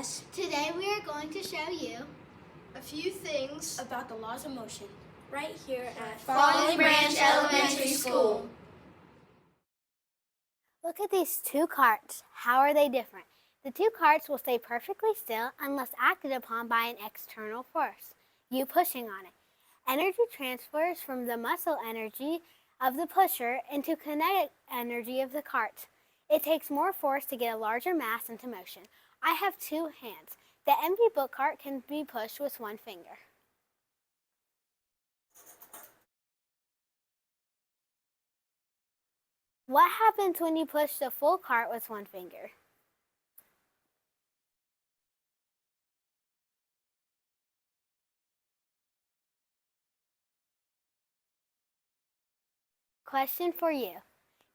FBES. Today we are going to show you A few things about the laws of motion right here at Falling Branch Elementary School. Look at these two carts. How are they different? The two carts will stay perfectly still unless acted upon by an external force, you pushing on it. Energy transfers from the muscle energy of the pusher into kinetic energy of the cart. It takes more force to get a larger mass into motion. I have two hands. The empty book cart can be pushed with one finger. What happens when you push the full cart with one finger? Question for you.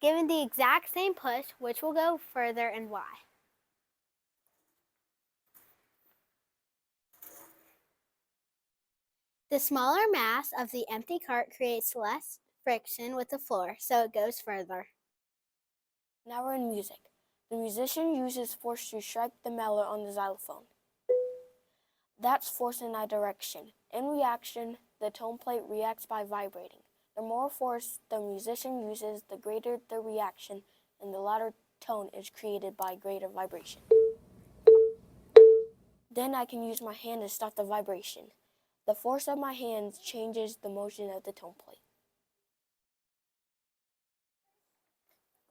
Given the exact same push, which will go further and why? The smaller mass of the empty cart creates less friction with the floor, so it goes further. Now we're in music. The musician uses force to strike the mellow on the xylophone. That's force in a direction. In reaction, the tone plate reacts by vibrating. The more force the musician uses, the greater the reaction, and the louder tone is created by greater vibration. Then I can use my hand to stop the vibration. The force of my hands changes the motion of the tone plate.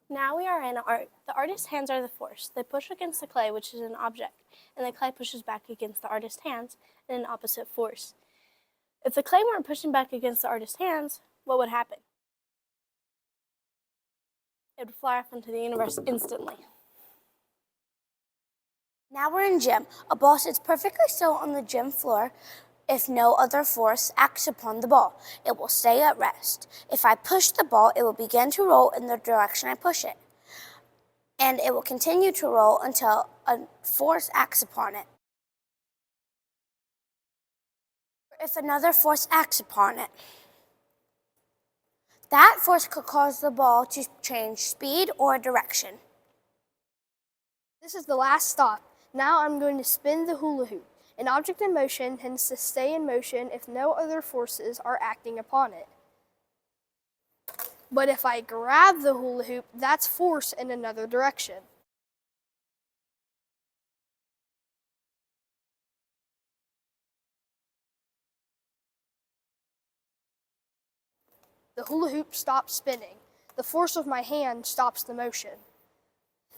Now we are in art. The artist's hands are the force. They push against the clay, which is an object, and the clay pushes back against the artist's hands in an opposite force. If the clay weren't pushing back against the artist's hands, what would happen? It would fly off into the universe instantly. Now we're in gym. A ball sits perfectly still on the gym floor. If no other force acts upon the ball, it will stay at rest. If I push the ball, it will begin to roll in the direction I push it. And it will continue to roll until a force acts upon it. If another force acts upon it, that force could cause the ball to change speed or direction. This is the last stop. Now I'm going to spin the hula hoop. An object in motion tends to stay in motion if no other forces are acting upon it. But if I grab the hula hoop, that's force in another direction. The hula hoop stops spinning. The force of my hand stops the motion.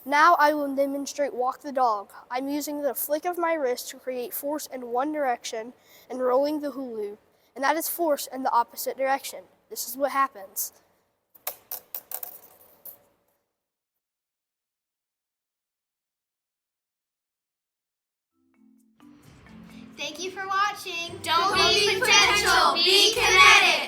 Now I will demonstrate walk the dog. I'm using the flick of my wrist to create force in one direction and rolling the hula hoop, and that is force in the opposite direction. This is what happens. Thank you for watching. Don't be potential, be kinetic.